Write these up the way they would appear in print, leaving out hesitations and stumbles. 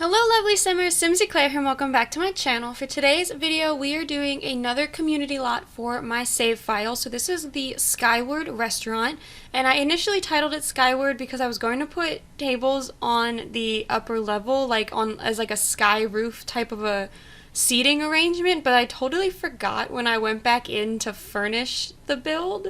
Hello lovely simmers, SimsEclaire here and welcome back to my channel. For today's video we are doing another community lot for my save file. So this is the Skyward restaurant, and I initially titled it Skyward because I was going to put tables on the upper level, like as a sky roof type of a seating arrangement, but I totally forgot when I went back in to furnish the build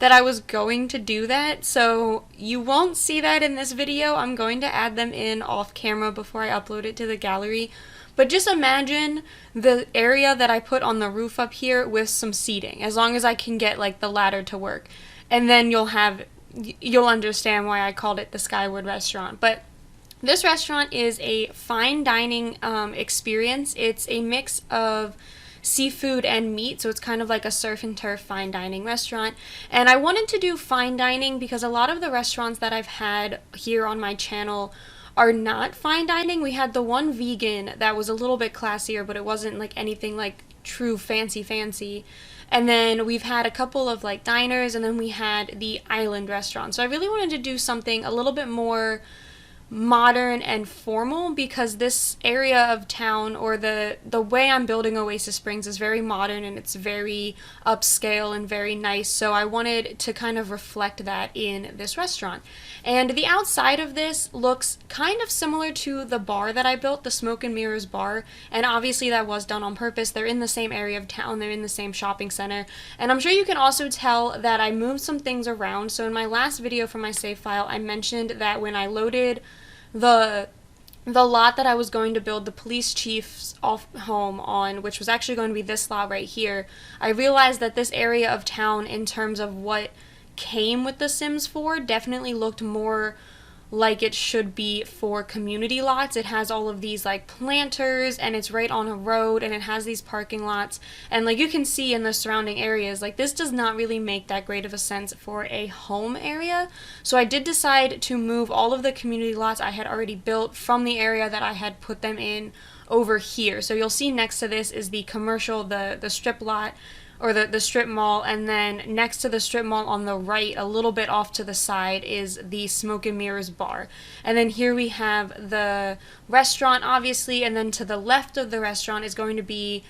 that I was going to do that, so you won't see that in this video. I'm going to add them in off camera before I upload it to the gallery. But just imagine the area that I put on the roof up here with some seating, as long as I can get like the ladder to work. And then you'll understand why I called it the Skyward restaurant. But this restaurant is a fine dining experience. It's a mix of seafood and meat, so it's kind of like a surf and turf fine dining restaurant. And I wanted to do fine dining because a lot of the restaurants that I've had here on my channel are not fine dining. We had the one vegan that was a little bit classier, but it wasn't like anything like true fancy. And then we've had a couple of like diners, and then we had the island restaurant. So I really wanted to do something a little bit more modern and formal because this area of town, or the way I'm building Oasis Springs, is very modern and it's very upscale and very nice, so I wanted to kind of reflect that in this restaurant. And the outside of this looks kind of similar to the bar that I built, the Smoke and Mirrors bar, and obviously that was done on purpose. They're in the same area of town, they're in the same shopping center, and I'm sure you can also tell that I moved some things around. So in my last video for my save file, I mentioned that when I loaded the lot that I was going to build the police chief's home on, which was actually going to be this lot right here, I realized that this area of town, in terms of what came with The Sims 4, definitely looked more like it should be for community lots. It has all of these like planters, and it's right on a road, and it has these parking lots, and like you can see in the surrounding areas, like this does not really make that great of a sense for a home area. So I did decide to move all of the community lots I had already built from the area that I had put them in over here. So you'll see next to this is the commercial, the strip lot, or the strip mall, and then next to the strip mall on the right, a little bit off to the side, is the Smoke and Mirrors bar. And then here we have the restaurant, obviously, and then to the left of the restaurant is going to be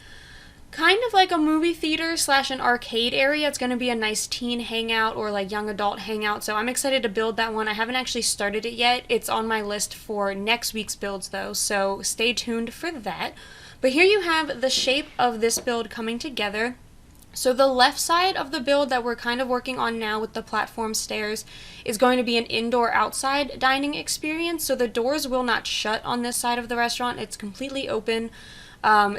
kind of like a movie theater slash an arcade area. It's going to be a nice teen hangout or like young adult hangout, so I'm excited to build that one. I haven't actually started it yet. It's on my list for next week's builds though, so stay tuned for that. But here you have the shape of this build coming together. So the left side of the build that we're kind of working on now with the platform stairs is going to be an indoor-outside dining experience. So the doors will not shut on this side of the restaurant. It's completely open.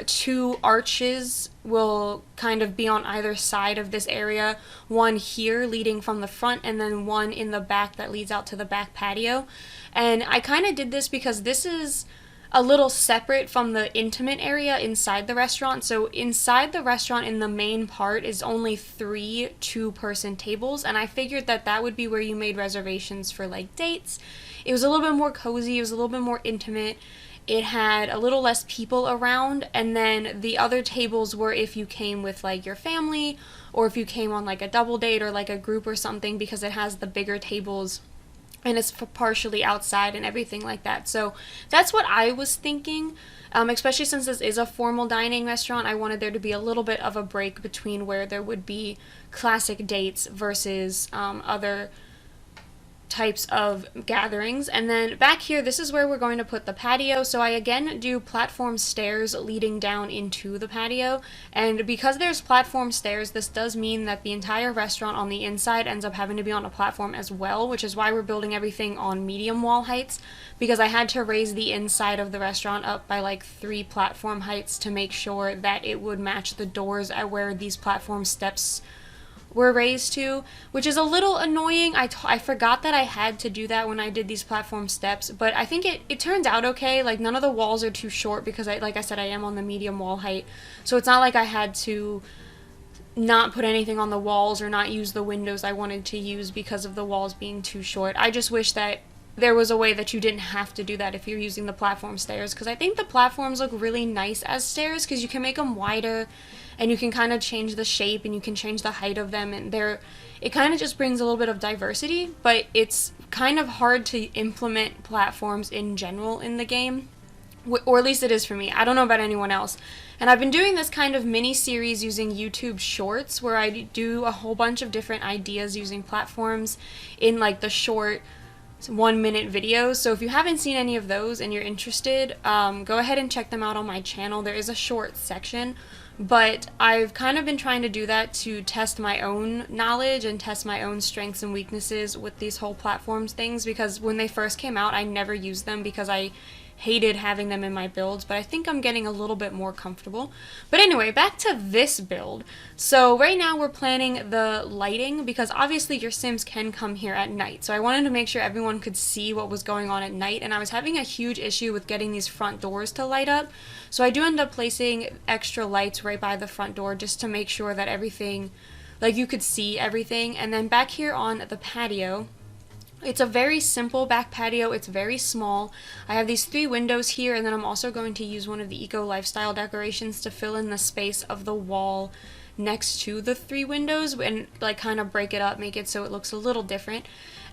Two arches will kind of be on either side of this area. One here leading from the front, and then one in the back that leads out to the back patio. And I kind of did this because this is a little separate from the intimate area inside the restaurant. So inside the restaurant, in the main part, is only 3 two-person tables, and I figured that that would be where you made reservations for like dates. It was a little bit more cozy, it was a little bit more intimate, it had a little less people around, and then the other tables were if you came with like your family, or if you came on like a double date or like a group or something, because it has the bigger tables and it's partially outside and everything like that. So that's what I was thinking, especially since this is a formal dining restaurant. I wanted there to be a little bit of a break between where there would be classic dates versus other types of gatherings. And then back here, this is where we're going to put the patio. So I again do platform stairs leading down into the patio, and because there's platform stairs, this does mean that the entire restaurant on the inside ends up having to be on a platform as well, which is why we're building everything on medium wall heights, because I had to raise the inside of the restaurant up by like 3 platform heights to make sure that it would match the doors at where these platform steps were raised to, which is a little annoying. I forgot that I had to do that when I did these platform steps, but I think it turns out okay. Like none of the walls are too short because like I said, I am on the medium wall height, so it's not like I had to not put anything on the walls or not use the windows I wanted to use because of the walls being too short. I just wish that there was a way that you didn't have to do that if you're using the platform stairs, because I think the platforms look really nice as stairs because you can make them wider and you can kind of change the shape and you can change the height of them, and it kind of just brings a little bit of diversity, but it's kind of hard to implement platforms in general in the game. or at least it is for me. I don't know about anyone else. And I've been doing this kind of mini series using YouTube Shorts, where I do a whole bunch of different ideas using platforms in like the short 1-minute videos. So if you haven't seen any of those and you're interested, go ahead and check them out on my channel. There is a short section, but I've kind of been trying to do that to test my own knowledge and test my own strengths and weaknesses with these whole platforms things, because when they first came out I never used them because I hated having them in my builds, but I think I'm getting a little bit more comfortable. But anyway, back to this build. So right now we're planning the lighting, because obviously your Sims can come here at night. So I wanted to make sure everyone could see what was going on at night, and I was having a huge issue with getting these front doors to light up. So I do end up placing extra lights right by the front door just to make sure that everything, like you could see everything. And then back here on the patio, it's a very simple back patio. It's very small. I have these 3 windows here, and then I'm also going to use one of the eco lifestyle decorations to fill in the space of the wall next to the 3 windows and like kind of break it up, make it so it looks a little different.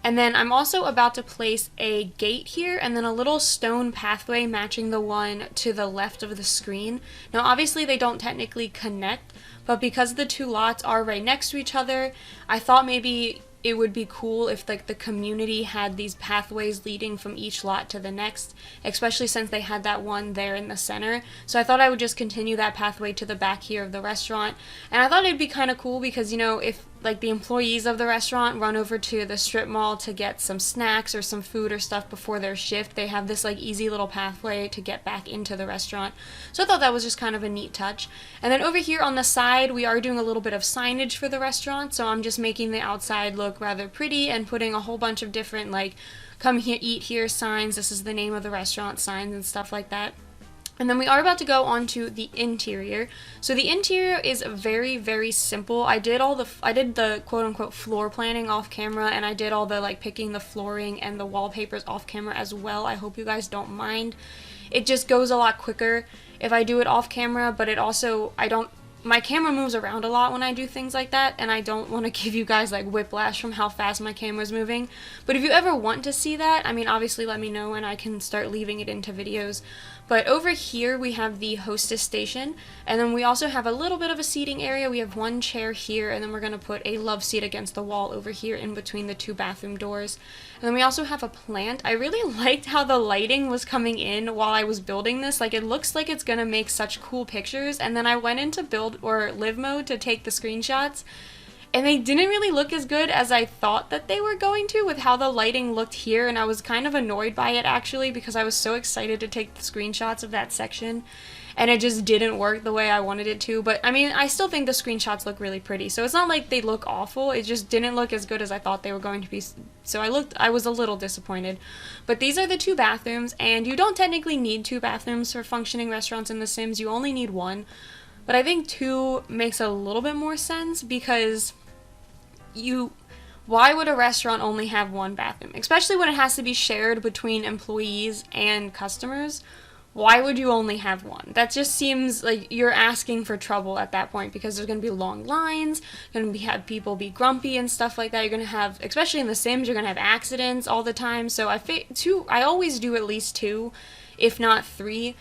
And then I'm also about to place a gate here and then a little stone pathway matching the one to the left of the screen. Now obviously they don't technically connect, but because the 2 lots are right next to each other, I thought maybe it would be cool if like the community had these pathways leading from each lot to the next, especially since they had that one there in the center. So I thought I would just continue that pathway to the back here of the restaurant. And I thought it'd be kind of cool because, you know, if like the employees of the restaurant run over to the strip mall to get some snacks or some food or stuff before their shift, they have this like easy little pathway to get back into the restaurant. So I thought that was just kind of a neat touch. And then over here on the side, we are doing a little bit of signage for the restaurant, so I'm just making the outside look rather pretty and putting a whole bunch of different like come here, eat here signs, this is the name of the restaurant signs and stuff like that. And then we are about to go on to the interior. So the interior is very, very simple. I did the quote-unquote floor planning off camera, and I did all the like picking the flooring and the wallpapers off camera as well. I hope you guys don't mind. It just goes a lot quicker if I do it off camera, but it also, my camera moves around a lot when I do things like that, and I don't want to give you guys like whiplash from how fast my camera's moving. But if you ever want to see that, I mean, obviously let me know and I can start leaving it into videos. But over here we have the hostess station, and then we also have a little bit of a seating area. We have 1 chair here, and then we're going to put a love seat against the wall over here in between the 2 bathroom doors. And then we also have a plant. I really liked how the lighting was coming in while I was building this. Like, it looks like it's going to make such cool pictures. And then I went into build or live mode to take the screenshots, and they didn't really look as good as I thought that they were going to with how the lighting looked here, and I was kind of annoyed by it actually because I was so excited to take the screenshots of that section, and it just didn't work the way I wanted it to. But I mean, I still think the screenshots look really pretty, so it's not like they look awful, it just didn't look as good as I thought they were going to be, so I was a little disappointed. But these are the 2 bathrooms, and you don't technically need 2 bathrooms for functioning restaurants in The Sims, you only need 1. But I think 2 makes a little bit more sense because why would a restaurant only have 1 bathroom? Especially when it has to be shared between employees and customers. Why would you only have 1? That just seems like you're asking for trouble at that point, because there's going to be long lines, have people be grumpy and stuff like that. You're going to have, especially in The Sims, you're going to have accidents all the time. So I always do at least 2, if not 3,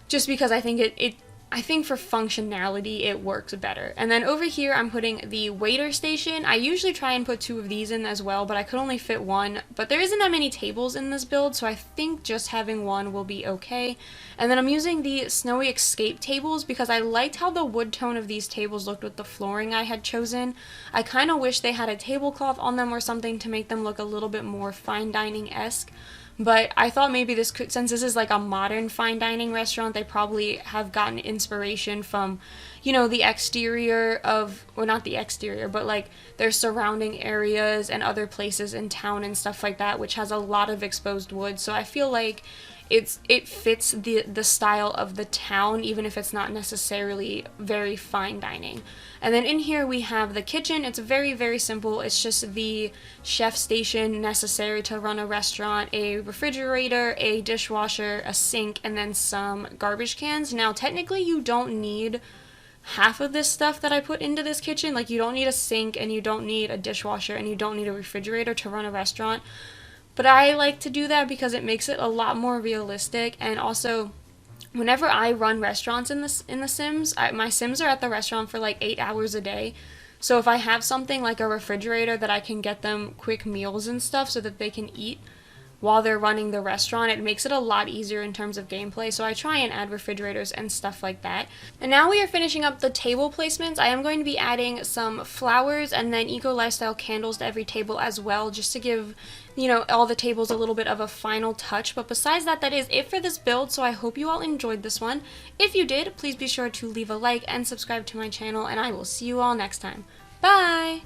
just because I think I think for functionality it works better. And then over here I'm putting the waiter station. I usually try and put 2 of these in as well, but I could only fit 1. But there isn't that many tables in this build, so I think just having 1 will be okay. And then I'm using the snowy escape tables because I liked how the wood tone of these tables looked with the flooring I had chosen. I kind of wish they had a tablecloth on them or something to make them look a little bit more fine dining-esque. But I thought maybe this could, since this is like a modern fine dining restaurant, they probably have gotten inspiration from, you know, the exterior of, well, not the exterior, but like their surrounding areas and other places in town and stuff like that, which has a lot of exposed wood. So I feel like it fits the style of the town, even if it's not necessarily very fine dining. And then in here we have the kitchen. It's very, very simple. It's just the chef station necessary to run a restaurant, a refrigerator, a dishwasher, a sink, and then some garbage cans. Now, technically you don't need half of this stuff that I put into this kitchen. Like, you don't need a sink, and you don't need a dishwasher, and you don't need a refrigerator to run a restaurant. But I like to do that because it makes it a lot more realistic, and also whenever I run restaurants in the Sims, my Sims are at the restaurant for like 8 hours a day. So if I have something like a refrigerator that I can get them quick meals and stuff so that they can eat while they're running the restaurant, it makes it a lot easier in terms of gameplay. So I try and add refrigerators and stuff like that. And now we are finishing up the table placements. I am going to be adding some flowers and then eco lifestyle candles to every table as well, just to give, you know, all the tables a little bit of a final touch. But besides that, that is it for this build. So I hope you all enjoyed this one. If you did, please be sure to leave a like and subscribe to my channel, and I will see you all next time. Bye!